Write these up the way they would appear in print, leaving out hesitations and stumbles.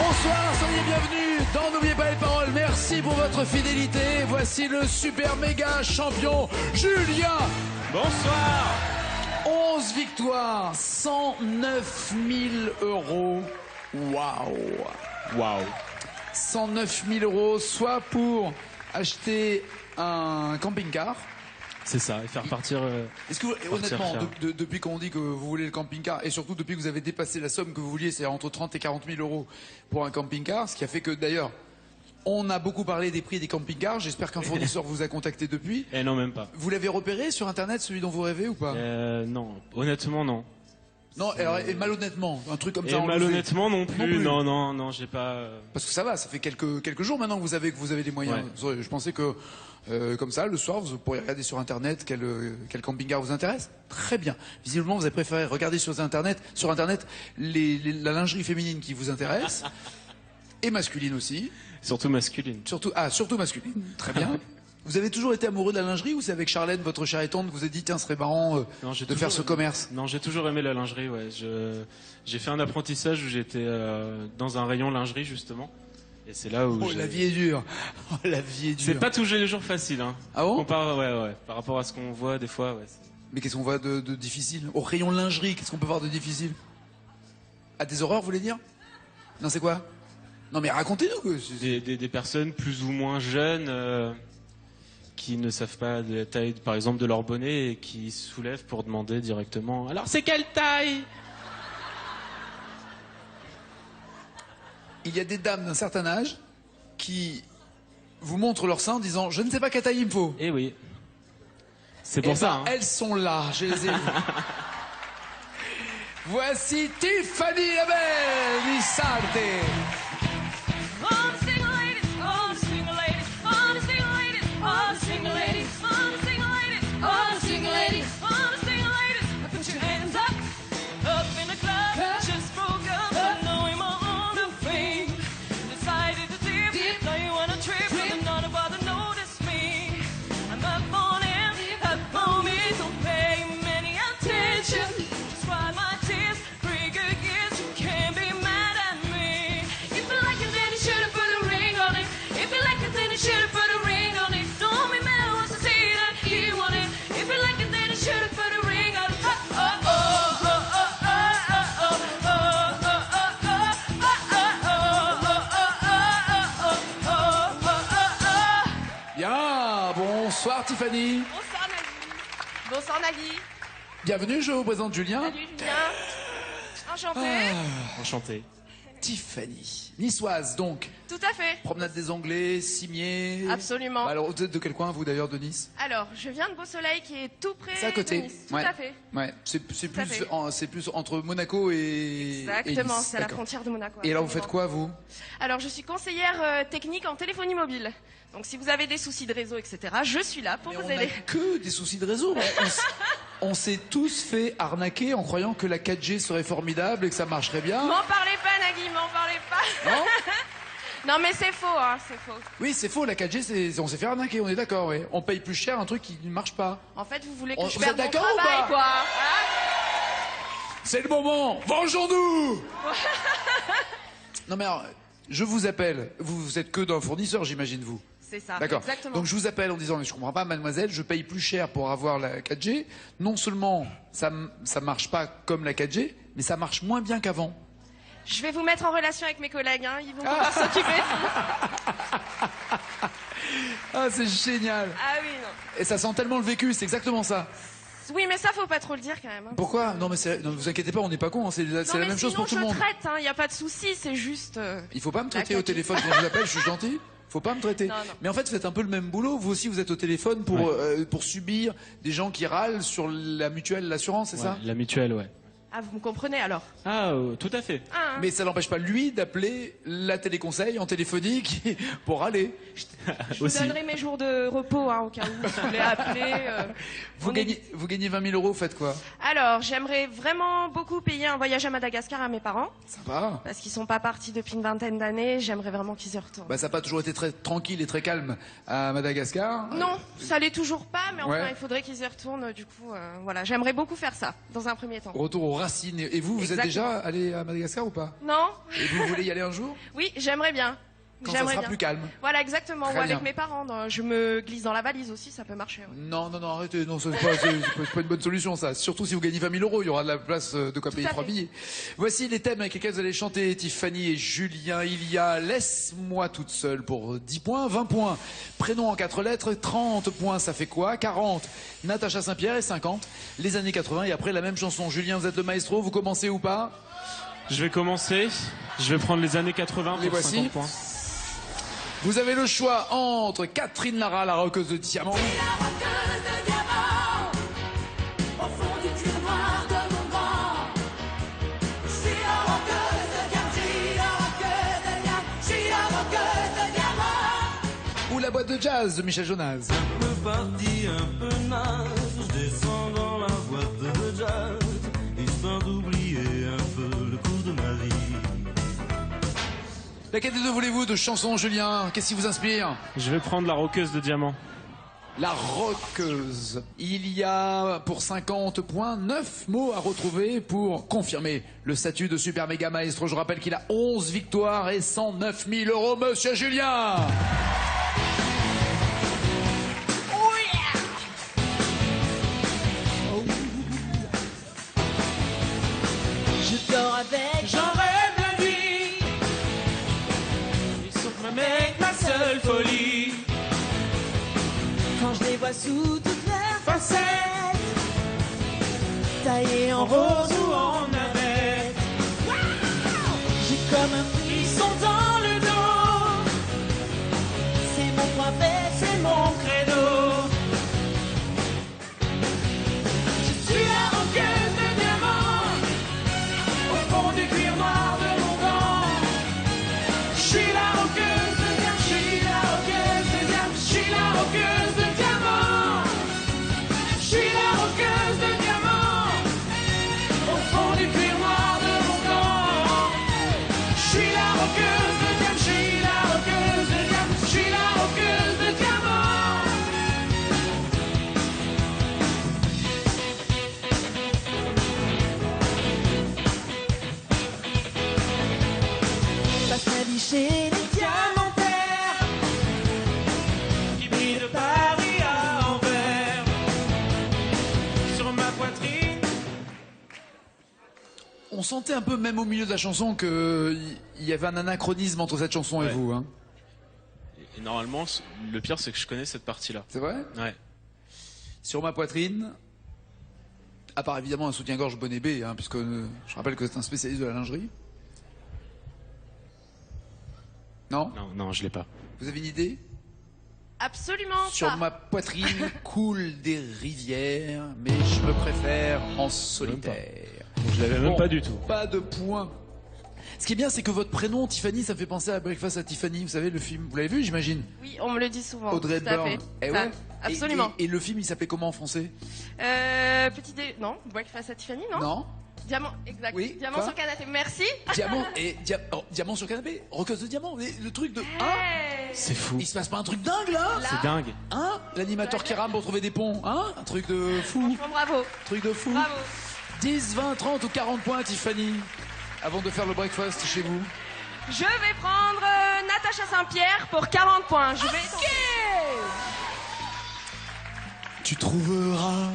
Bonsoir, soyez bienvenus dans N'oubliez pas les paroles. Merci pour votre fidélité. Voici le super méga champion Julien. Bonsoir. 11 victoires, 109 000 euros. Waouh. 109 000 euros, soit pour acheter un camping-car. C'est ça, et faire partir. Est-ce que, honnêtement, depuis qu'on dit que vous voulez le camping-car, et surtout depuis que vous avez dépassé la somme que vous vouliez, c'est-à-dire entre 30 et 40 000 euros pour un camping-car, ce qui a fait que d'ailleurs, on a beaucoup parlé des prix des camping-cars. J'espère qu'un fournisseur vous a contacté depuis. Eh non, même pas. Vous l'avez repéré sur Internet, celui dont vous rêvez ou pas? Non, honnêtement, non. Non, alors, et malhonnêtement, un truc comme ça. Et malhonnêtement non plus. Non, j'ai pas. Parce que ça va, ça fait quelques jours maintenant que vous avez des moyens. Ouais. Je pensais que comme ça, le soir, vous pourriez regarder sur Internet quel camping-car vous intéresse. Très bien. Visiblement, vous avez préféré regarder sur Internet la lingerie féminine qui vous intéresse et masculine aussi. Surtout masculine. Surtout masculine. Très bien. Vous avez toujours été amoureux de la lingerie ou c'est avec Charlène, votre chère et tante, que vous avez dit tiens, ce serait marrant de faire ce commerce? Non, j'ai toujours aimé la lingerie, ouais. J'ai fait un apprentissage où j'étais dans un rayon lingerie, justement. Et c'est là où la vie est dure. Oh, la vie est dure. C'est pas tous les jours facile, hein. Ah bon? Ouais. Par rapport à ce qu'on voit des fois, ouais. Mais qu'est-ce qu'on voit de difficile? Au rayon lingerie, qu'est-ce qu'on peut voir de difficile? À des horreurs, vous voulez dire? Non, c'est quoi? Non, mais racontez-nous. Des personnes plus ou moins jeunes qui ne savent pas la taille, par exemple, de leur bonnet et qui soulèvent pour demander directement « Alors, c'est quelle taille ?» Il y a des dames d'un certain âge qui vous montrent leur sein en disant « Je ne sais pas quelle taille il me faut. » Eh oui. C'est pour ça. Hein. Elles sont là, je les ai vues. Voici Tiffany la belle, Lissarte. Bonsoir Tiffany. Bonsoir Nagui. Bonsoir Nagui. Bienvenue, je vous présente Julien. Salut Julien. Enchanté. Enchanté. Tiffany, niçoise donc. Tout à fait. Promenade des Anglais, Cimier. Absolument. Alors, vous êtes de quel coin vous d'ailleurs de Nice? Alors, je viens de Beau-Soleil qui est tout près à côté. de Nice. Tout ouais. à fait. Ouais, c'est plus entre Monaco et Exactement, et Nice. c'est à la frontière de Monaco. Et alors vous faites quoi vous? Alors, je suis conseillère technique en téléphonie mobile. Donc, si vous avez des soucis de réseau, etc., je suis là pour vous aider. On n'a que des soucis de réseau. On s'est tous fait arnaquer en croyant que la 4G serait formidable et que ça marcherait bien. M'en parlez pas, Nagui, m'en parlez pas. Non. Non, mais c'est faux, hein, c'est faux. Oui, c'est faux, la 4G, on s'est fait arnaquer, on est d'accord, oui. On paye plus cher un truc qui ne marche pas. En fait, vous voulez que je vous perde êtes mon d'accord ou travail, pas? quoi. Hein? C'est le moment. Vengeons-nous. Non mais alors, je vous appelle. Vous êtes que d'un fournisseur, j'imagine, vous. C'est ça, d'accord. Exactement. Donc je vous appelle en disant, mais je comprends pas, mademoiselle, je paye plus cher pour avoir la 4G. Non seulement ça marche pas comme la 4G, mais ça marche moins bien qu'avant. Je vais vous mettre en relation avec mes collègues, hein. Ils vont pouvoir s'occuper. Ah, c'est génial. Ah oui, non. Et ça sent tellement le vécu, c'est exactement ça. Oui, mais ça, faut pas trop le dire quand même. Hein. Pourquoi? Non, mais non, vous inquiétez pas, on n'est pas cons, hein. C'est la même chose pour tout le monde. Je traite, hein. Y a pas de souci, c'est juste. Il faut pas me traiter au téléphone quand je vous appelle, je suis gentil. Faut pas me traiter. Non. Mais en fait, vous faites un peu le même boulot. Vous aussi, vous êtes au téléphone pour subir des gens qui râlent sur la mutuelle, l'assurance, c'est ça? La mutuelle, ouais. Ah, vous me comprenez alors? Ah, tout à fait. Ah, hein. Mais ça n'empêche pas lui d'appeler la téléconseil en téléphonique pour râler. Je vous donnerai mes jours de repos, hein, au cas où vous voulez appeler. Vous gagnez 20 000 euros, faites quoi? Alors, j'aimerais vraiment beaucoup payer un voyage à Madagascar à mes parents. Sympa. Parce qu'ils sont pas partis depuis une vingtaine d'années. J'aimerais vraiment qu'ils y retournent. Bah, ça n'a pas toujours été très tranquille et très calme à Madagascar. Non, ça l'est toujours pas, mais enfin, Ouais. il faudrait qu'ils y retournent. Du coup, voilà, j'aimerais beaucoup faire ça dans un premier temps. Retour aux racines. Et vous êtes Exactement. déjà allé à Madagascar ou pas? Non? Et vous voulez y aller un jour? Oui, j'aimerais bien. Quand ça sera plus calme. Voilà, exactement. Très Ou avec bien. mes parents. Je me glisse dans la valise aussi, ça peut marcher. Ouais. Non, arrêtez. Non, c'est pas une bonne solution, ça. Surtout si vous gagnez 20 000 euros, il y aura de la place de quoi payer à 3 fait. billets. Voici les thèmes avec lesquels vous allez chanter, Tiffany et Julien. Il y a Laisse-moi toute seule pour 10 points, 20 points. Prénom en 4 lettres, 30 points, ça fait quoi? 40. Natacha Saint-Pierre et 50. Les années 80 et après la même chanson. Julien, vous êtes le maestro, vous commencez ou pas? Je vais commencer. Je vais prendre les années 80 Les pour voici. 50 points. Vous avez le choix entre Catherine Lara, la roqueuse de diamant. La roqueuse de diamant, au fond du cul noir de mon vent. Je suis la roqueuse de diamant, je suis la roqueuse de diamant, je suis la roqueuse de diamant. Ou la boîte de jazz de Michel Jonas. Un peu parti, un peu naze, je descends dans la boîte de jazz, histoire d'oublier un peu le cours de ma vie. Laquelle des deux voulez-vous de chansons, Julien? Qu'est-ce qui vous inspire? Je vais prendre la roqueuse de diamant. La roqueuse. Il y a pour 50 points 9 mots à retrouver pour confirmer le statut de super méga maestro. Je rappelle qu'il a 11 victoires et 109 000 euros, monsieur Julien. Je dors avec, J'en rêve la nuit. Ils sont ma mec, ma seule folie. quand je les vois sous toutes leurs facettes, taillées en Rose rose. ou en navette. J'ai comme un frisson dans le dos. C'est mon point faible, c'est mon Credo. Je suis la roqueuse de diamant, Au fond du cuir noir de mon gant. je suis la roqueuse de diamant, je suis la roqueuse de diamant, je suis la roqueuse de diamant, je suis la roqueuse de diamant, Au fond du cuir noir de mon gant. je suis la roqueuse de diamant, je suis la roqueuse de diamant, je suis la roqueuse de diamant. Passe ma vie chez les diamantaires, Qui brille de Paris à Anvers. Sur ma poitrine. On sentait un peu, même au milieu de la chanson, qu'il y avait un anachronisme entre cette chanson et Ouais. vous. Hein. Et normalement, le pire, c'est que je connais cette partie-là. C'est vrai? Ouais. Sur ma poitrine, à part évidemment un soutien-gorge bonnet B, hein, puisque je rappelle que c'est un spécialiste de la lingerie. Non? Non, je l'ai pas. Vous avez une idée? Absolument Sur pas. ma poitrine coulent des rivières, mais je me préfère en solitaire. Je l'avais même Bon, pas du tout. Pas de points. Ce qui est bien, c'est que votre prénom, Tiffany, ça me fait penser à Breakfast at Tiffany. Vous savez, le film. Vous l'avez vu, j'imagine? Oui, on me le dit souvent. Audrey tout à Hepburn. fait. Eh Ça, ouais. absolument. Et le film, il s'appelait comment en français? Non, Breakfast at Tiffany, non, Non? Diamant, exact. Oui, Diamant quoi sur canapé, merci. Diamant et diamant sur canapé. Roqueuse de diamant. Le truc de. Hein? Hey. C'est fou. Il se passe pas un truc dingue là? Là, C'est dingue. Hein? L'animateur qui rame pour trouver des ponts. Hein? Un truc de fou. franchement, bravo. Truc de fou. Bravo. 10, 20, 30 ou 40 points, Tiffany. Avant de faire le breakfast chez vous. Je vais prendre Natacha Saint-Pierre pour 40 points. Je vais tenter. Tu trouveras.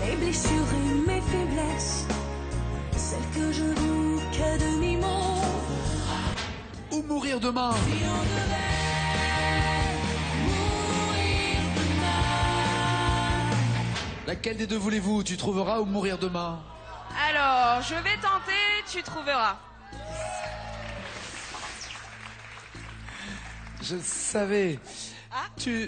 mes blessures et mes faiblesses, celles que je vis qu'à demi-mot. Ou mourir demain. Si on devait mourir demain, Laquelle des deux voulez-vous? Tu trouveras ou mourir demain? Alors, je vais tenter, tu trouveras. Je le savais. Ah.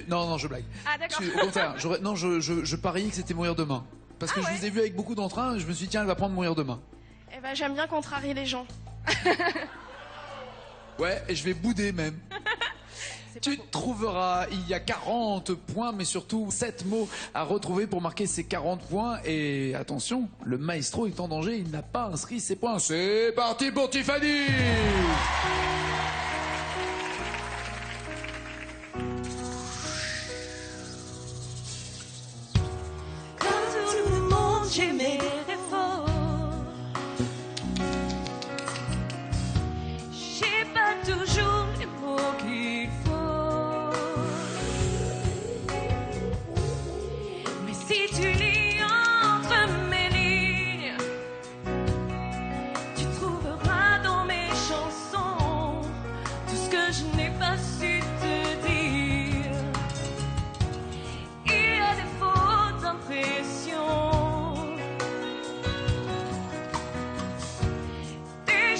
Non, je blague. Ah, d'accord. Au contraire, je pariais que c'était mourir demain. Parce que Ah je ouais. vous ai vu avec beaucoup d'entrain, je me suis dit, tiens, elle va prendre mourir demain. Eh ben, j'aime bien contrarier les gens. Ouais, et je vais bouder même. C'est Tu pas faux. trouveras, il y a 40 points, mais surtout 7 mots à retrouver pour marquer ces 40 points. Et attention, le maestro est en danger, il n'a pas inscrit ses points. C'est parti pour Tiffany! comme tout le monde, j'aimais des faux.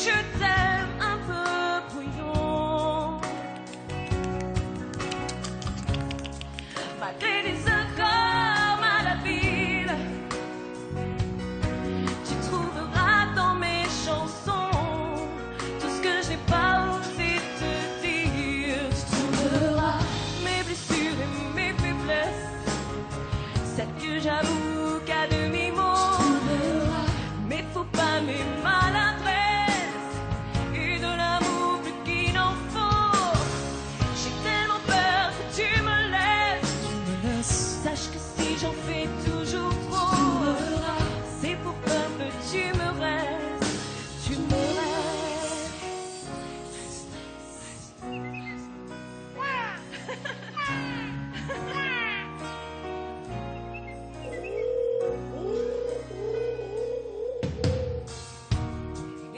je t'aime un peu brouillon. Malgré les accords malhabiles, tu trouveras dans mes chansons tout ce que je n'ai pas osé te dire. Tu trouveras mes blessures et mes faiblesses, celles que j'avoue qu'à demi-mot. Mais faut pas mes maladresses et de l'amour plus qu'il n'en faut. J'ai tellement peur que tu me laisses. Sache que si j'en fais toujours trop, c'est pour peur que tu me restes. Tu me restes.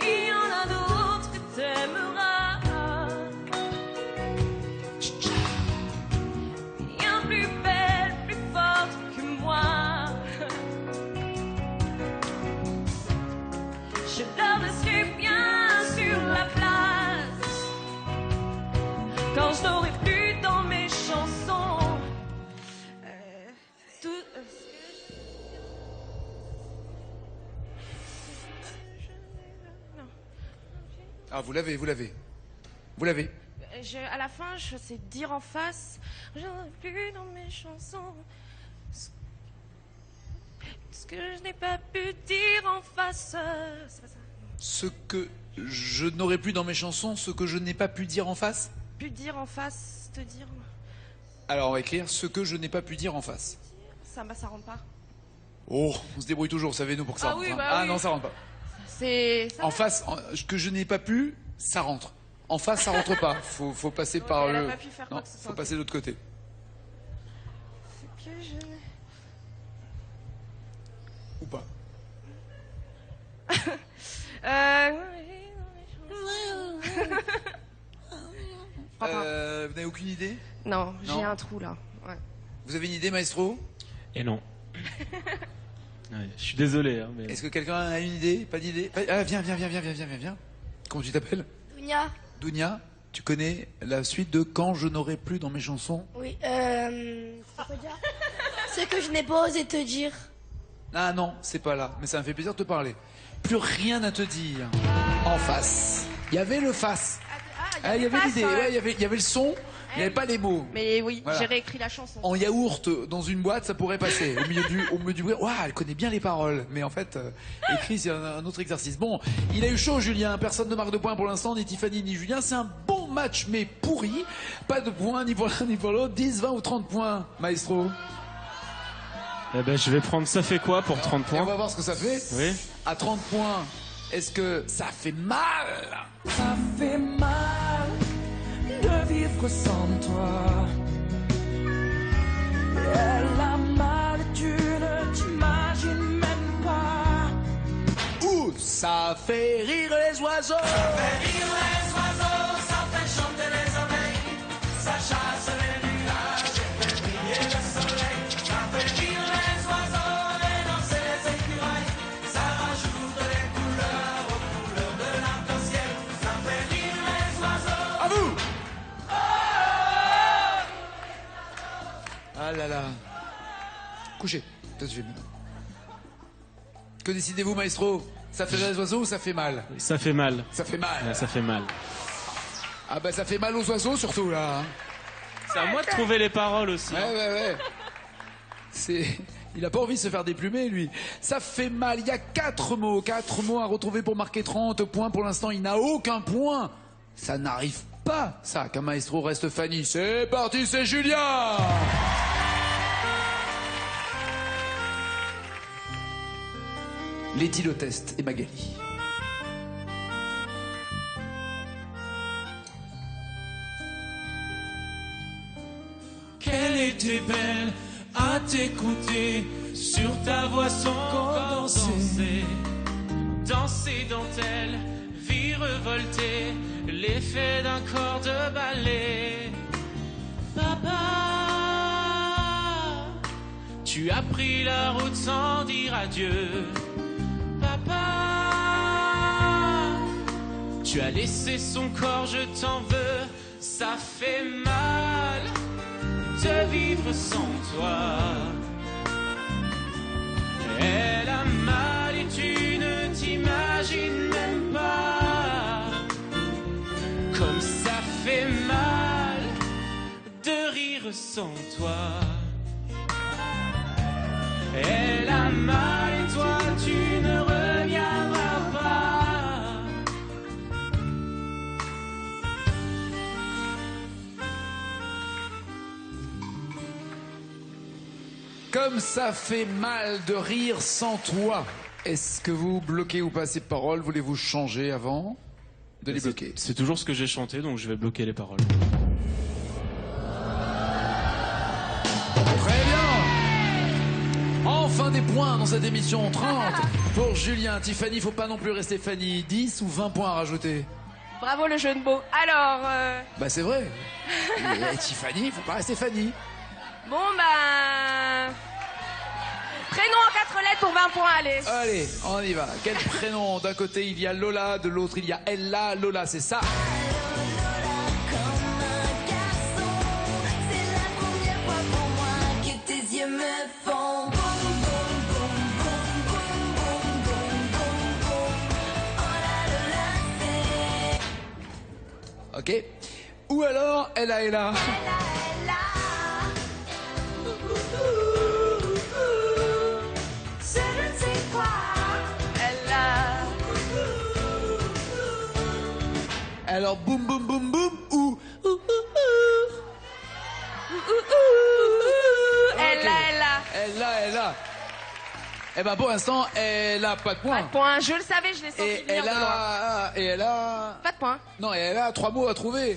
Il y en a d'autres que t'aimeras, bien plus belle, plus forte que moi. Je leur laisserai bien sur la place quand je n'aurai plus dans mes chansons tout. Ah, vous l'avez. À la fin, je sais dire en face. Je n'aurai plus dans mes chansons ce que je n'ai pas pu dire en face. C'est pas ça. Ce que je n'aurais plus dans mes chansons, ce que je n'ai pas pu dire en face. Pu dire en face, te dire. Alors on va écrire ce que je n'ai pas pu dire en face. Ça rentre pas. Oh, on se débrouille toujours, savez-nous, pour que ça Ah rentre. oui, hein. bah Ah oui. non, ça rentre pas. C'est. Ça En va. face, ce que je n'ai pas pu, ça rentre. En face, ça rentre pas. Faut passer Ok, par elle a le. pas pu faire quoi Non, que ce faut soit. passer de l'autre côté. Que je... Ou pas. Crois pas. Vous n'avez aucune idée? Non, j'ai Non. un trou là. Ouais. Vous avez une idée, maestro? Et non. Ouais, je suis désolé, hein, mais Est-ce que quelqu'un a une idée? Pas d'idée? Ah, viens. Comment tu t'appelles? Dounia. Dounia, tu connais la suite de Quand je n'aurai plus dans mes chansons? Oui, c'est quoi déjà? Ce que je n'ai pas osé te dire. Ah non, c'est pas là, mais ça me fait plaisir de te parler. Plus rien à te dire. En face. Il y avait le face. Ah, il y avait pas l'idée, ça, ouais, il y avait le son, il n'y avait pas les mots. Mais oui, Voilà. j'ai réécrit la chanson. En yaourt dans une boîte, ça pourrait passer. Au milieu du bruit. Waouh, elle connaît bien les paroles. Mais en fait, écrit, c'est un autre exercice. Bon, il a eu chaud, Julien. Personne ne marque de points pour l'instant, ni Tiffany, ni Julien. C'est un bon match, mais pourri. Pas de points, ni pour l'un, ni pour l'autre. 10, 20 ou 30 points, maestro. eh ben, je vais prendre ça fait quoi pour 30 Et on points? va voir ce que ça fait. Oui. À 30 points, est-ce que ça fait mal? Ça fait mal de vivre sans toi. Elle a mal, tu ne t'imagines même pas. Ouh, ça fait rire les oiseaux. À vous. Ah là là. Couchez. Toi, tu fais maintenant. Que décidez-vous, maestro? Ça fait rire les oiseaux ou ça fait mal? Ça fait mal. Ça fait mal. Ouais, ça fait mal. Ah bah ça fait mal aux oiseaux surtout là. hein. C'est à moi de trouver les paroles aussi. hein. Ouais. Il a pas envie de se faire déplumer lui. Ça fait mal. Il y a 4 mots à retrouver pour marquer 30 points. Pour l'instant, il n'a aucun point. Ça n'arrive pas. Ça, qu'un maestro reste Fanny. C'est parti, c'est Julien. Lady Le Test et Magali. Qu'elle était belle à t'écouter, sur ta voix son corps danser. Danser dentelle, vie revoltée, l'effet d'un corps de ballet. Papa, tu as pris la route sans dire adieu. Papa, Tu as laissé son corps, je t'en veux. Ça fait mal de vivre sans toi. Elle a mal et tu ne t'imagines même pas comme ça fait mal de rire sans toi. Elle a mal et toi tu ne reviendras pas. Comme ça fait mal de rire sans toi. Est-ce que vous bloquez ou pas ces paroles? Voulez-vous changer avant de les bloquer? C'est toujours ce que j'ai chanté, donc je vais bloquer les paroles. Très bien. Enfin des points dans cette émission. 30 pour Julien. Tiffany, faut pas non plus rester Fanny. 10 ou 20 points à rajouter? Bravo le jeu de mots. Alors, Bah c'est vrai. Et Tiffany, faut pas rester Fanny. bon bah... Prénom en 4 lettres pour 20 points, allez. Allez, on y va. Quel prénom? D'un côté il y a Lola, de l'autre il y a Ella. Lola, c'est ça. Comme un garçon, c'est la première fois pour moi que tes yeux me font boum boum boum boum boum boum boum boum boum. Oh là là là, c'est Ok. Ou alors Ella. là. Je ne sais quoi. Elle a... Alors boum boum boum boum ou Elle a... Ella. Eh ben pour l'instant elle a pas de Pas points. de points, je le savais, je l'ai senti Et venir de loin. elle a Pas de points. non, et elle a 3 mots à trouver.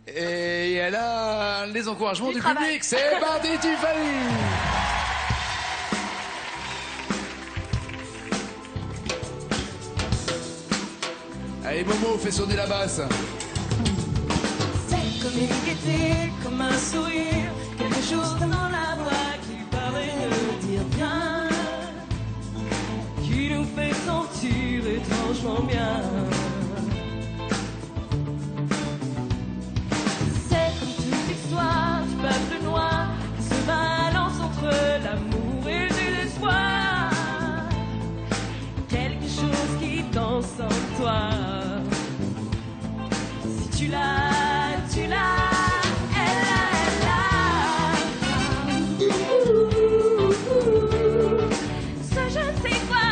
Et elle a les encouragements Du du travail. public. C'est parti, Tiffany. Allez Momo, fais sonner la basse. C'est comme une gaieté, comme un sourire, quelque chose dans la voix qui paraît ne dire bien, qui nous fait sentir étrangement bien. C'est comme toute l'histoire du peuple noir qui se balance entre l'amour et le désespoir. Quelque chose qui danse en toi. Si tu l'as, tu l'as. Elle a. Ce je ne sais quoi.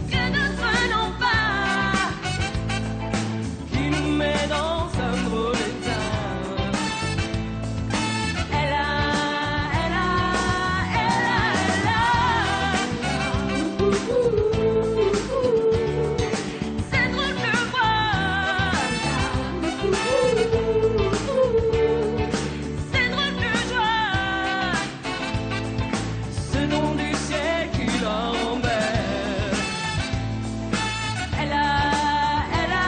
Que d'autres n'ont pas. Qui nous met dans un drôle d'état. Elle a. C'est drôle que moi. C'est drôle que joie. Ce nom du ciel qui l'embête. Elle a. Elle a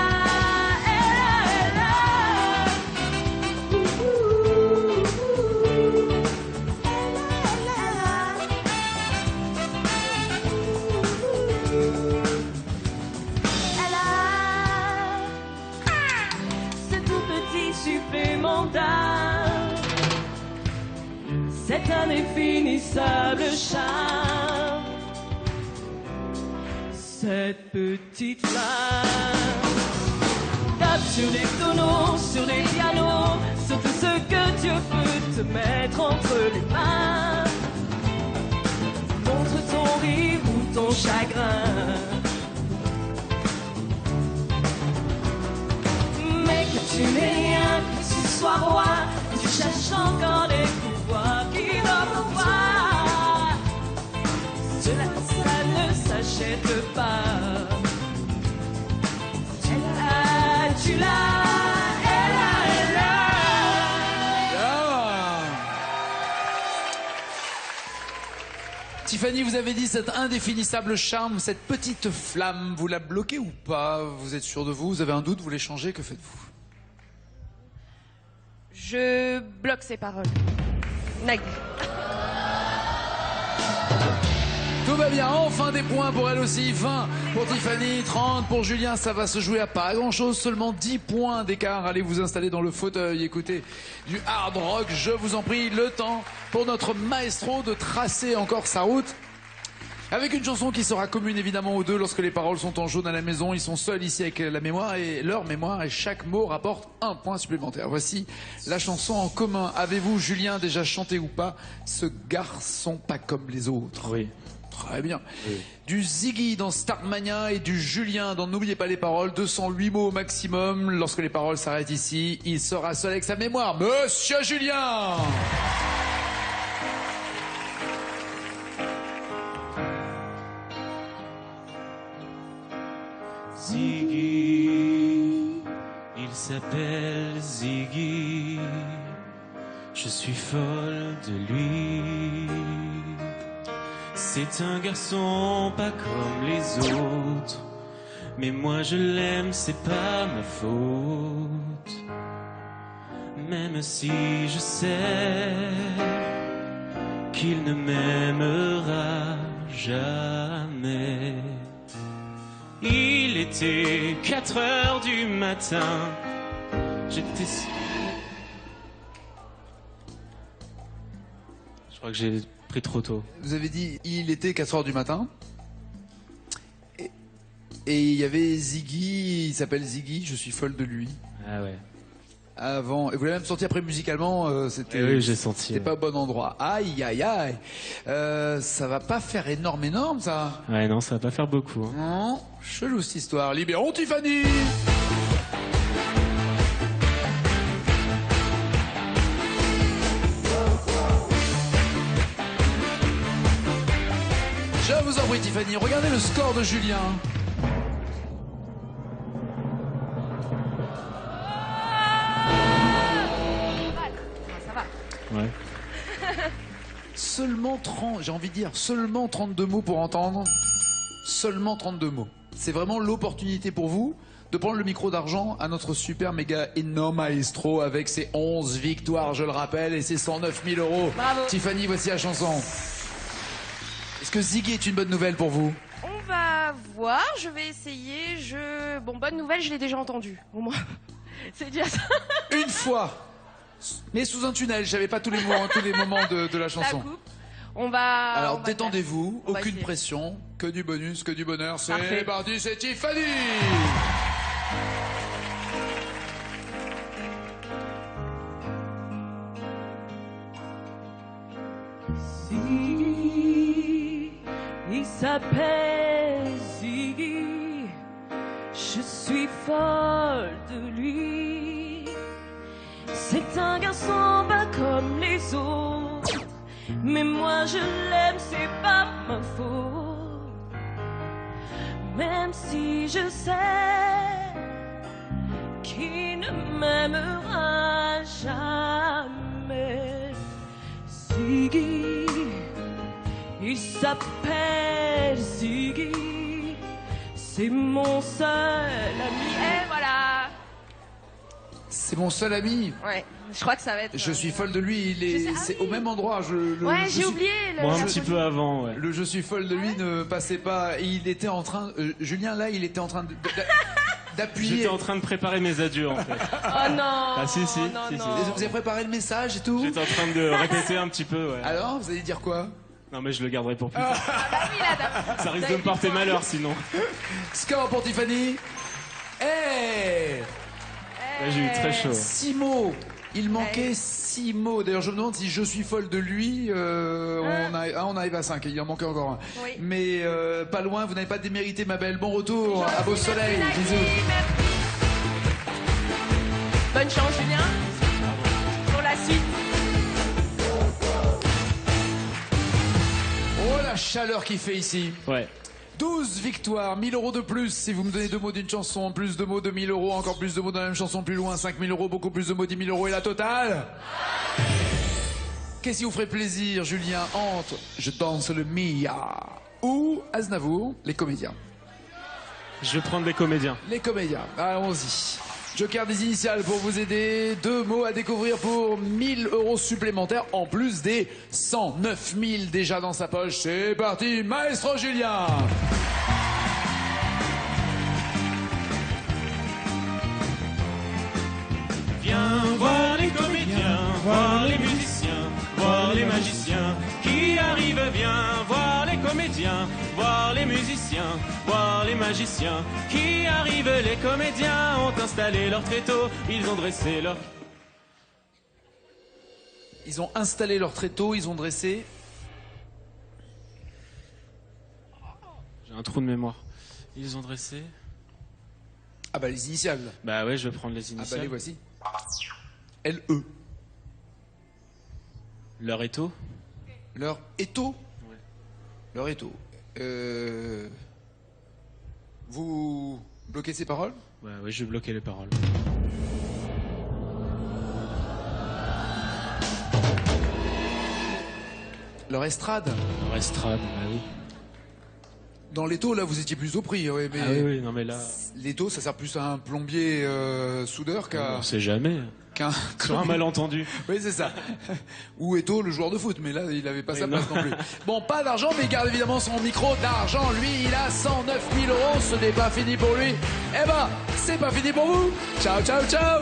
ce tout petit supplément d'âme, c'est un indéfinissable charme, cette petite flamme. Tape sur les tonneaux, sur les pianos, sur tout ce que Dieu peut te mettre entre les mains. Montre ton rire ou ton chagrin. Mais que tu n'aies rien, que tu sois roi, que tu cherches encore les pouvoirs qui doivent voir. Cela, ça ne s'achète pas. Tu l'as, elle a. Ah. Tiffany, vous avez dit cet indéfinissable charme, cette petite flamme, vous la bloquez ou pas? Vous êtes sûr de vous? Vous avez un doute? Vous voulez changer? Que faites-vous? Je bloque ces paroles. Nag. Tout va bien, enfin des points pour elle aussi, 20 pour Tiffany, 30 pour Julien, ça va se jouer à pas grand chose, seulement 10 points d'écart. Allez vous installer dans le fauteuil, écoutez du hard rock, je vous en prie, le temps pour notre maestro de tracer encore sa route. Avec une chanson qui sera commune évidemment aux deux lorsque les paroles sont en jaune à la maison. Ils sont seuls ici avec la mémoire et leur mémoire et chaque mot rapporte un point supplémentaire. Voici la chanson en commun. Avez-vous, Julien, déjà chanté ou pas ce garçon pas comme les autres? Oui. Très bien. Oui. Du Ziggy dans Starmania et du Julien dans N'oubliez pas les paroles. 208 mots au maximum. Lorsque les paroles s'arrêtent ici, il sera seul avec sa mémoire. Monsieur Julien! Ziggy, il s'appelle Ziggy, je suis folle de lui. C'est un garçon pas comme les autres, mais moi je l'aime, c'est pas ma faute. Même si je sais qu'il ne m'aimera jamais. Il était 4 heures du matin. J'étais... Je crois que j'ai pris trop tôt. Vous avez dit il était 4 heures du matin. Et il y avait Ziggy, il s'appelle Ziggy, je suis folle de lui. Ah ouais. Avant, et vous l'avez même senti après musicalement, c'était. Oui, j'ai senti. C'était pas au bon endroit. Aïe, aïe, aïe. Ça va pas faire énorme, ça. Ouais, non, ça va pas faire beaucoup. Hein. Non, chelou cette histoire. Libérons Tiffany. Je vous en prie, Tiffany. Regardez le score de Julien. Ouais. Seulement 30, j'ai envie de dire, seulement 32 mots pour entendre. Seulement 32 mots. C'est vraiment l'opportunité pour vous de prendre le micro d'argent à notre super méga énorme maestro avec ses 11 victoires, je le rappelle, et ses 109 000 euros. Bravo. Tiffany, voici la chanson. Est-ce que Ziggy est une bonne nouvelle pour vous? On va voir, je vais essayer. Bon, bonne nouvelle, je l'ai déjà entendue. Au moins, c'est déjà ça. Une fois, mais sous un tunnel, j'avais pas tous les mots, tous les moments de la La chanson. coupe. On va. Alors on va détendez-vous, on va aucune essayer. pression, que du bonus, que du bonheur. C'est Parfait. parti, c'est Tiffany. Ziggy, il s'appelle Ziggy, je suis folle de lui. C'est un garçon pas comme les autres, mais moi je l'aime, c'est pas ma faute. Même si je sais qu'il ne m'aimera jamais. Ziggy, il s'appelle Ziggy, c'est mon seul ami. Et voilà. C'est mon seul ami. Ouais, je crois que ça va être. Je suis folle de lui. Il est, Je sais- ah c'est oui. au même endroit. Ouais, je j'ai suis- oublié. Moi, un petit peu avant, ouais. Le je suis folle de lui ne passait pas. Il était en train. Julien là, il était en train d'appuyer. J'étais en train de préparer mes adieux, en fait. Oh non. Ah, si, si, non, si, si. non. Vous avez préparé le message et tout. J'étais en train de répéter un petit peu, ouais. Alors, vous allez dire quoi? Non, mais je le garderai pour plus tard. Ah oui, là, Ça risque de me porter malheur, sinon. Score pour Tiffany. Hey, Là, j'ai eu très chaud. 6 mots. Il manquait 6 mots. D'ailleurs, je me demande si je suis folle de lui. On arrive à 5. Il en manquait encore un. Oui. Mais pas loin. Vous n'avez pas démérité, ma belle. Bon retour. À beau soleil. Merci, Bisous. merci. Bonne chance, Julien. Pour la suite. Oh la chaleur qu'il fait ici. Ouais. 12 victoires, 1000 euros de plus. Si vous me donnez 2 mots d'une chanson, plus de mots de 1000 euros, encore plus de mots dans la même chanson, plus loin, 5000 euros, beaucoup plus de mots, 10 000 euros et la totale. Qu'est-ce qui vous ferait plaisir, Julien, entre Je danse le Mia ou Aznavour, les comédiens? Je vais prendre des comédiens. Les comédiens, allons-y. Joker des initiales pour vous aider. 2 mots à découvrir pour 1000 euros supplémentaires en plus des 109 000 déjà dans sa poche. C'est parti, Maestro Julien. Viens voir les comédiens, voir les musiciens, voir les magiciens qui arrivent. Viens voir les comédiens, voir les musiciens, voir les magiciens qui arrivent. Les comédiens ont installé leur tréteau, ils ont dressé leur... Ils ont installé leur tréteau, ils ont dressé... J'ai un trou de mémoire. Ils ont dressé... Ah bah les initiales. Bah ouais, je vais prendre les Ah bah initiales. les voici. L-E. Leur étau. Leur étau. Ouais. Leur étau. Vous bloquez ces paroles? Ouais, ouais, je vais bloquer les paroles. Leur estrade. Leur estrade, bah oui. Dans l'étau, là, vous étiez plus au prix. Ouais, mais Ah oui, oui, non mais là... l'étau, ça sert plus à un plombier soudeur qu'à... On sait jamais. qu'un... Sur un malentendu. Oui, c'est ça. Ou Eto, le joueur de foot, mais là, il n'avait pas sa non. place non plus. Bon, pas d'argent, mais il garde évidemment son micro d'argent. Lui, il a 109 000 euros. Ce n'est pas fini pour lui. Eh ben, c'est pas fini pour vous. Ciao, ciao, ciao.